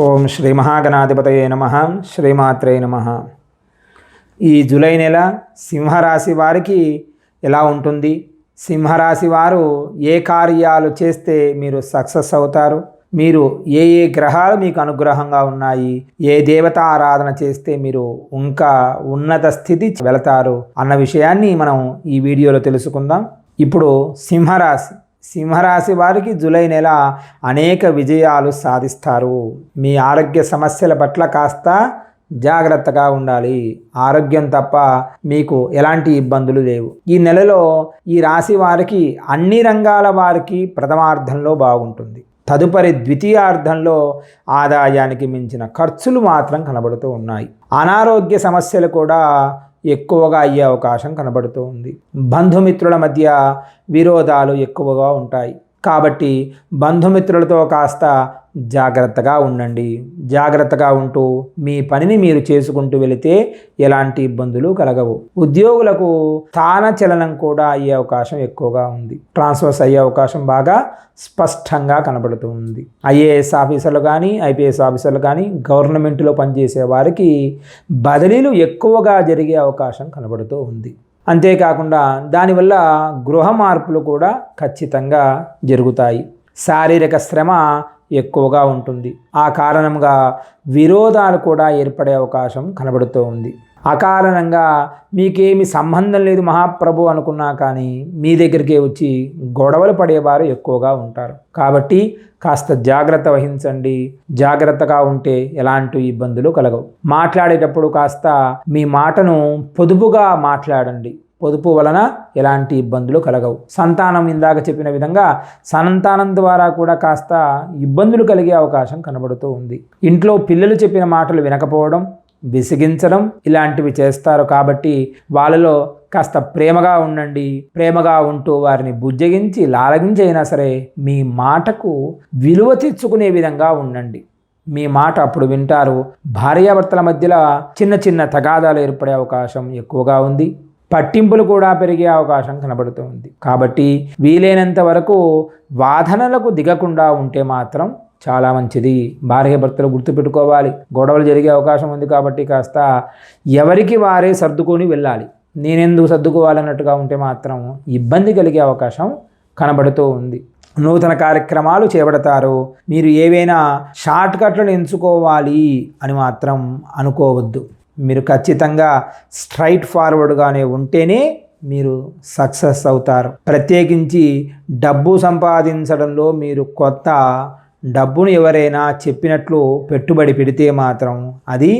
ఓం శ్రీ మహాగణాధిపతయే నమః. శ్రీమాత్రే నమః. ఈ జూలై నెల సింహరాశి వారికి ఎలా ఉంటుంది? సింహరాశి వారు ఏ కార్యాలు చేస్తే మీరు సక్సెస్ అవుతారు? మీరు ఏ గ్రహాలు మీకు అనుగ్రహంగా ఉన్నాయి? ఏ దేవత ఆరాధన చేస్తే మీరు ఇంకా ఉన్నత స్థితి వెళతారు అన్న విషయాన్ని మనం ఈ వీడియోలో తెలుసుకుందాం. ఇప్పుడు సింహరాశి వారికి జూలై నెల అనేక విజయాలు సాధిస్తారు. మీ ఆరోగ్య సమస్యల పట్ల కాస్త జాగ్రత్తగా ఉండాలి. ఆరోగ్యం తప్ప మీకు ఎలాంటి ఇబ్బందులు లేవు. ఈ నెలలో ఈ రాశి వారికి అన్ని రంగాల వారికి ప్రథమార్థంలో బాగుంటుంది. తదుపరి ద్వితీయార్థంలో ఆదాయానికి మించిన ఖర్చులు మాత్రం కనబడుతూ ఉన్నాయి. అనారోగ్య సమస్యలు కూడా ఎక్కువగా అయ్యే అవకాశం కనబడుతూ ఉంది. బంధుమిత్రుల మధ్య విరోధాలు ఎక్కువగా ఉంటాయి. కాబట్టి బంధుమిత్రులతో కాస్త జాగ్రత్తగా ఉండండి. జాగ్రత్తగా ఉంటూ మీ పనిని మీరు చేసుకుంటూ వెళితే ఎలాంటి ఇబ్బందులు కలగవు. ఉద్యోగులకు స్థాన చలనం కూడా అయ్యే అవకాశం ఎక్కువగా ఉంది. ట్రాన్స్ఫర్స్ అయ్యే అవకాశం బాగా స్పష్టంగా కనబడుతూ ఉంది. ఐఏఎస్ ఆఫీసర్లు కానీ ఐపీఎస్ ఆఫీసర్లు కానీ గవర్నమెంట్లో పనిచేసే వారికి బదిలీలు ఎక్కువగా జరిగే అవకాశం కనబడుతూ ఉంది. అంతేకాకుండా దానివల్ల గృహ మార్పులు కూడా ఖచ్చితంగా జరుగుతాయి. శారీరక శ్రమ ఎక్కువగా ఉంటుంది. ఆ కారణంగా విరోధాలు కూడా ఏర్పడే అవకాశం కనబడుతూ ఉంది. అకారణంగా మీకేమి సంబంధం లేదు మహాప్రభు అనుకున్నా కానీ మీ దగ్గరికే వచ్చి గొడవలు పడేవారు ఎక్కువగా ఉంటారు. కాబట్టి కాస్త జాగ్రత్త వహించండి. జాగ్రత్తగా ఉంటే ఎలాంటి ఇబ్బందులు కలగవు. మాట్లాడేటప్పుడు కాస్త మీ మాటను పొదుపుగా మాట్లాడండి. పొదుపు వలన ఎలాంటి ఇబ్బందులు కలగవు. సంతానం ఇందాక చెప్పిన విధంగా సంతానం ద్వారా కూడా కాస్త ఇబ్బందులు కలిగే అవకాశం కనబడుతూ ఉంది. ఇంట్లో పిల్లలు చెప్పిన మాటలు వినకపోవడం, విసిగించడం ఇలాంటివి చేస్తారు. కాబట్టి వాళ్ళలో కాస్త ప్రేమగా ఉండండి. ప్రేమగా ఉంటూ వారిని బుజ్జగించి లాలగించి అయినా సరే మీ మాటకు విలువ తెచ్చుకునే విధంగా ఉండండి. మీ మాట అప్పుడు వింటారు. భార్యాభర్తల మధ్యలో చిన్న చిన్న తగాదాలు ఏర్పడే అవకాశం ఎక్కువగా ఉంది. పట్టింపులు కూడా పెరిగే అవకాశం కనబడుతుంది. కాబట్టి వీలైనంత వరకు వాదనలకు దిగకుండా ఉంటే మాత్రం చాలా మంచిది. భార్యాభర్తలు గుర్తుపెట్టుకోవాలి. గొడవలు జరిగే అవకాశం ఉంది కాబట్టి కాస్త ఎవరికి వారే సర్దుకొని వెళ్ళాలి. నేనెందుకు సర్దుకోవాలన్నట్టుగా ఉంటే మాత్రం ఇబ్బంది కలిగే అవకాశం కనబడుతూ ఉంది. నూతన కార్యక్రమాలు చేపడతారు. మీరు ఏవైనా షార్ట్ కట్లను ఎంచుకోవాలి అని మాత్రం అనుకోవద్దు. మీరు ఖచ్చితంగా స్ట్రైట్ ఫార్వర్డ్గానే ఉంటేనే మీరు సక్సెస్ అవుతారు. ప్రత్యేకించి డబ్బు సంపాదించడంలో మీరు కొత్త డబ్బును ఎవరైనా చెప్పినట్లు పెట్టుబడి పెడితే మాత్రం అది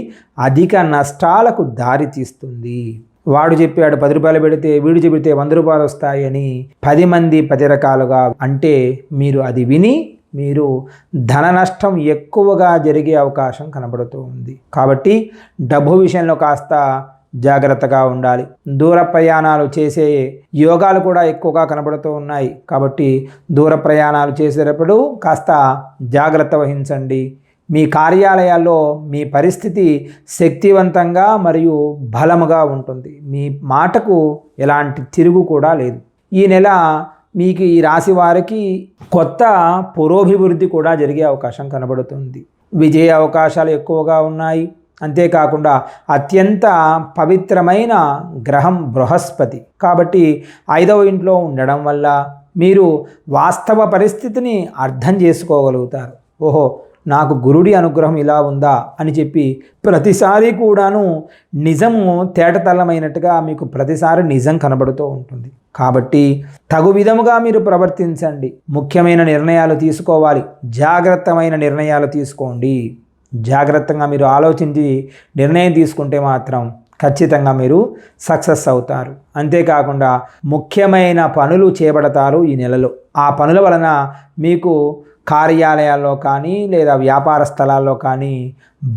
అధిక నష్టాలకు దారి తీస్తుంది. వాడు చెప్పాడు 10 రూపాయలు పెడితే వీడు చెబితే 100 రూపాయలు వస్తాయని 10 మంది 10 రకాలుగా అంటే మీరు అది విని మీరు ధన నష్టం ఎక్కువగా జరిగే అవకాశం కనబడుతూ ఉంది. కాబట్టి డబ్బు విషయంలో కాస్త జాగ్రత్తగా ఉండాలి. దూర ప్రయాణాలు చేసే యోగాలు కూడా ఎక్కువగా కనబడుతూ ఉన్నాయి. కాబట్టి దూర ప్రయాణాలు చేసేటప్పుడు కాస్త జాగ్రత్త వహించండి. మీ కార్యాలయాల్లో మీ పరిస్థితి శక్తివంతంగా మరియు బలముగా ఉంటుంది. మీ మాటకు ఎలాంటి తిరుగు కూడా లేదు. ఈ నెల మీకు ఈ రాశి వారికి కొత్త పురోభివృద్ధి కూడా జరిగే అవకాశం కనబడుతుంది. విజయ అవకాశాలు ఎక్కువగా ఉన్నాయి. అంతేకాకుండా అత్యంత పవిత్రమైన గ్రహం బృహస్పతి కాబట్టి 5వ ఇంట్లో ఉండడం వల్ల మీరు వాస్తవ పరిస్థితిని అర్థం చేసుకోగలుగుతారు. ఓహో, నాకు గురుడి అనుగ్రహం ఇలా ఉందా అని చెప్పి ప్రతిసారి కూడాను నిజము తేటతల్లమైనట్టుగా మీకు ప్రతిసారి నిజం కనబడుతూ ఉంటుంది. కాబట్టి తగు విధముగా మీరు ప్రవర్తించండి. ముఖ్యమైన నిర్ణయాలు తీసుకోవాలి. జాగ్రత్తమైన నిర్ణయాలు తీసుకోండి. జాగ్రత్తగా మీరు ఆలోచించి నిర్ణయం తీసుకుంటే మాత్రం ఖచ్చితంగా మీరు సక్సెస్ అవుతారు. అంతేకాకుండా ముఖ్యమైన పనులు చేపడతారు ఈ నెలలో. ఆ పనుల వలన మీకు కార్యాలయాల్లో కానీ లేదా వ్యాపార స్థలాల్లో కానీ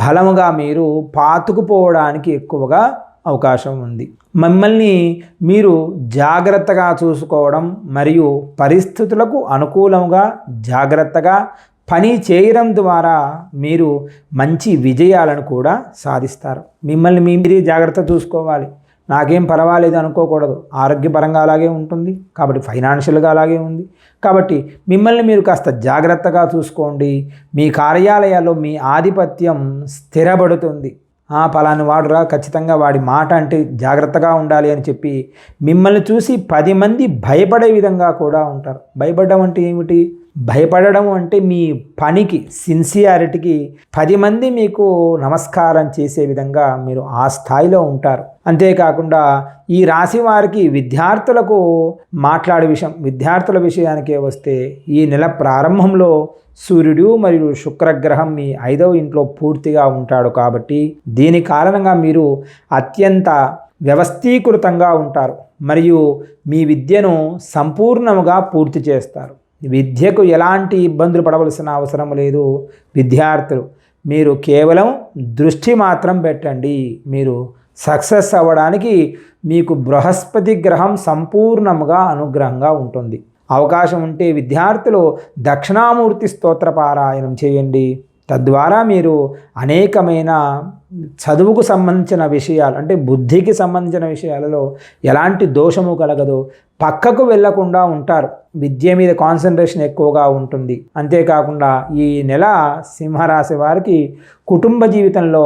బలముగా మీరు పాతుకుపోవడానికి ఎక్కువగా అవకాశం ఉంది. మిమ్మల్ని మీరు జాగ్రత్తగా చూసుకోవడం మరియు పరిస్థితులకు అనుకూలంగా జాగ్రత్తగా పని చేయడం ద్వారా మీరు మంచి విజయాలను కూడా సాధిస్తారు. మిమ్మల్ని మీరే జాగ్రత్త చూసుకోవాలి. నాకేం పర్వాలేదు అనుకోకూడదు. ఆరోగ్యపరంగా అలాగే ఉంటుంది, కాబట్టి ఫైనాన్షియల్గా అలాగే ఉంది. కాబట్టి మిమ్మల్ని మీరు కాస్త జాగ్రత్తగా చూసుకోండి. మీ కార్యాలయాల్లో మీ ఆధిపత్యం స్థిరపడుతుంది. పలాని వాడురా, ఖచ్చితంగా వాడి మాట అంటే జాగ్రత్తగా ఉండాలి అని చెప్పి మిమ్మల్ని చూసి 10 మంది భయపడే విధంగా కూడా ఉంటారు. భయపడడం అంటే ఏమిటి? భయపడడం అంటే మీ పనికి, సిన్సియారిటీకి 10 మంది మీకు నమస్కారం చేసే విధంగా మీరు ఆ స్థాయిలో ఉంటారు. అంతేకాకుండా ఈ రాశి వారికి విద్యార్థులకు విద్యార్థుల విషయానికే వస్తే ఈ నెల ప్రారంభంలో సూర్యుడు మరియు శుక్రగ్రహం మీ 5వ ఇంట్లో పూర్తిగా ఉంటాడు. కాబట్టి దీని కారణంగా మీరు అత్యంత వ్యవస్థీకృతంగా ఉంటారు మరియు మీ విద్యను సంపూర్ణముగా పూర్తి చేస్తారు. విద్యకు ఎలాంటి ఇబ్బందులు పడవలసిన అవసరం లేదు. విద్యార్థులు మీరు కేవలం దృష్టి మాత్రం పెట్టండి. మీరు సక్సెస్ అవ్వడానికి మీకు బృహస్పతి గ్రహం సంపూర్ణముగా అనుగ్రహంగా ఉంటుంది. అవకాశం ఉంటే విద్యార్థులు దక్షిణామూర్తి స్తోత్ర పారాయణం చేయండి. తద్వారా మీరు అనేకమైన చదువుకు సంబంధించిన విషయాలు, అంటే బుద్ధికి సంబంధించిన విషయాలలో ఎలాంటి దోషము కలగదు, పక్కకు వెళ్లకుండా ఉంటారు. విద్య మీద కాన్సన్ట్రేషన్ ఎక్కువగా ఉంటుంది. అంతేకాకుండా ఈ నెల సింహరాశి వారికి కుటుంబ జీవితంలో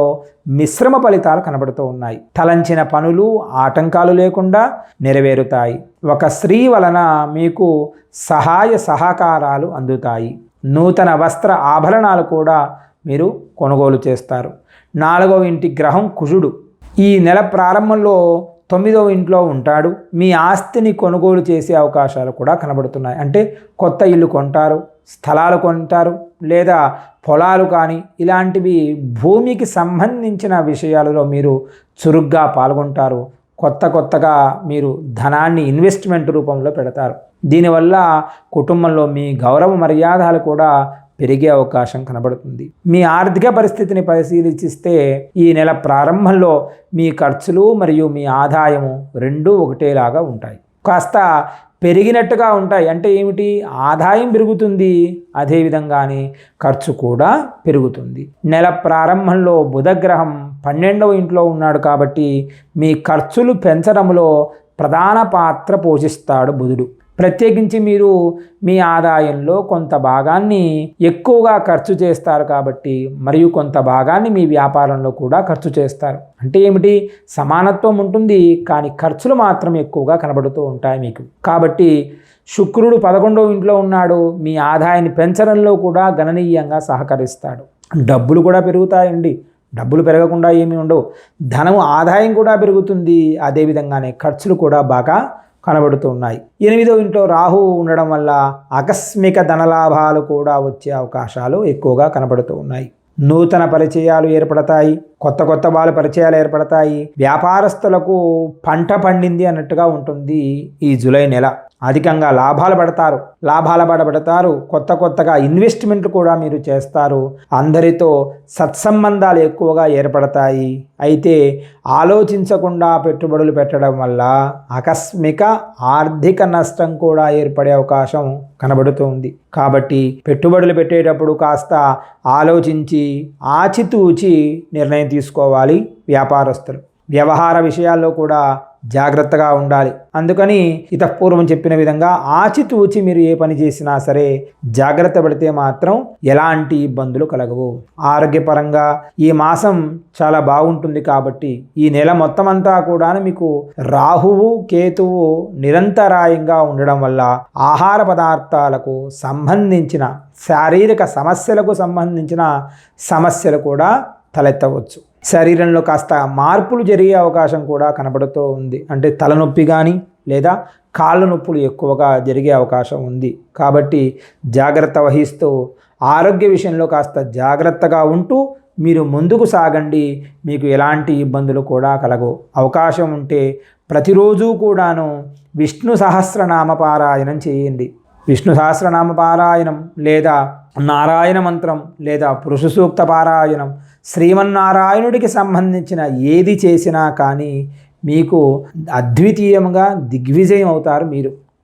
మిశ్రమ ఫలితాలు కనబడుతూ ఉన్నాయి. తలంచిన పనులు ఆటంకాలు లేకుండా నెరవేరుతాయి. ఒక స్త్రీ వలన మీకు సహాయ సహకారాలు అందుతాయి. నూతన వస్త్ర ఆభరణాలు కూడా మీరు కొనుగోలు చేస్తారు. 4వ ఇంటి గ్రహం కుజుడు ఈ నెల ప్రారంభంలో 9వ ఇంట్లో ఉంటాడు. మీ ఆస్తిని కొనుగోలు చేసే అవకాశాలు కూడా కనబడుతున్నాయి. అంటే కొత్త ఇల్లు కొంటారు, స్థలాలు కొంటారు, లేదా పొలాలు కానీ ఇలాంటివి భూమికి సంబంధించిన విషయాలలో మీరు చురుగ్గా పాల్గొంటారు. కొత్తగా మీరు ధనాన్ని ఇన్వెస్ట్మెంట్ రూపంలో పెడతారు. దీనివల్ల కుటుంబంలో మీ గౌరవ మర్యాదలు కూడా పెరిగే అవకాశం కనబడుతుంది. మీ ఆర్థిక పరిస్థితిని పరిశీలిస్తే ఈ నెల ప్రారంభంలో మీ ఖర్చులు మరియు మీ ఆదాయము రెండూ ఒకటేలాగా ఉంటాయి. కాస్త పెరిగినట్టుగా ఉంటాయి. అంటే ఏమిటి? ఆదాయం పెరుగుతుంది, అదేవిధంగానే ఖర్చు కూడా పెరుగుతుంది. నెల ప్రారంభంలో బుధగ్రహం 12వ ఇంట్లో ఉన్నాడు. కాబట్టి మీ ఖర్చులు పెంచడంలో ప్రధాన పాత్ర పోషిస్తాడు బుధుడు. ప్రత్యేకించి మీరు మీ ఆదాయంలో కొంత భాగాన్ని ఎక్కువగా ఖర్చు చేస్తారు కాబట్టి, మరియు కొంత భాగాన్ని మీ వ్యాపారంలో కూడా ఖర్చు చేస్తారు. అంటే ఏమిటి? సమానత్వం ఉంటుంది, కానీ ఖర్చులు మాత్రం ఎక్కువగా కనబడుతూ ఉంటాయి మీకు. కాబట్టి శుక్రుడు 11వ ఇంట్లో ఉన్నాడు. మీ ఆదాయాన్ని పెంచడంలో కూడా గణనీయంగా సహకరిస్తాడు. డబ్బులు కూడా పెరుగుతాయండి. డబ్బులు పెరగకుండా ఏమీ ఉండవు. ధనం ఆదాయం కూడా పెరుగుతుంది. అదేవిధంగానే ఖర్చులు కూడా బాగా కనబడుతున్నాయి. 8వ ఇంట్లో రాహువు ఉండడం వల్ల ఆకస్మిక ధనలాభాలు కూడా వచ్చే అవకాశాలు ఎక్కువగా కనబడుతూ ఉన్నాయి. నూతన పరిచయాలు ఏర్పడతాయి. కొత్త వాళ్ళ పరిచయాలు ఏర్పడతాయి. వ్యాపారస్తులకు పంట పండింది అన్నట్టుగా ఉంటుంది. ఈ జూలై నెల అధికంగా లాభాలు పడతారు. కొత్తగా ఇన్వెస్ట్మెంట్లు కూడా మీరు చేస్తారు. అందరితో సత్సంబంధాలు ఎక్కువగా ఏర్పడతాయి. అయితే ఆలోచించకుండా పెట్టుబడులు పెట్టడం వల్ల ఆకస్మిక ఆర్థిక నష్టం కూడా ఏర్పడే అవకాశం కనబడుతుంది. కాబట్టి పెట్టుబడులు పెట్టేటప్పుడు కాస్త ఆలోచించి ఆచితూచి నిర్ణయం తీసుకోవాలి వ్యాపారస్తులు. వ్యవహార విషయాల్లో కూడా జాగ్రత్తగా ఉండాలి. అందుకని ఇతపూర్వం చెప్పిన విధంగా ఆచితూచి మీరు ఏ పని చేసినా సరే జాగ్రత్త పడితే మాత్రం ఎలాంటి ఇబ్బందులు కలగవు. ఆరోగ్యపరంగా ఈ మాసం చాలా బాగుంటుంది. కాబట్టి ఈ నెల మొత్తం అంతా కూడా మీకు రాహువు కేతువు నిరంతరాయంగా ఉండడం వల్ల ఆహార పదార్థాలకు సంబంధించిన శారీరక సమస్యలకు సంబంధించిన సమస్యలు కూడా తలెత్తవచ్చు. శరీరంలో కాస్త మార్పులు జరిగే అవకాశం కూడా కనబడుతూ ఉంది. అంటే తలనొప్పి కానీ లేదా కాళ్ళ నొప్పులు ఎక్కువగా జరిగే అవకాశం ఉంది. కాబట్టి జాగ్రత్త వహిస్తూ ఆరోగ్య విషయంలో కాస్త జాగ్రత్తగా ఉంటూ మీరు ముందుకు సాగండి. మీకు ఎలాంటి ఇబ్బందులు కూడా కలగవు. అవకాశం ఉంటే ప్రతిరోజు కూడాను విష్ణు సహస్రనామ పారాయణం చేయండి. విష్ణు సహస్రనామ పారాయణం లేదా నారాయణ మంత్రం లేదా పురుష సూక్త పారాయణం, శ్రీమన్నారాయణుడికి సంబంధించిన ఏది చేసినా కానీ మీకు అద్వితీయంగా దిగ్విజయం అవుతారు మీరు.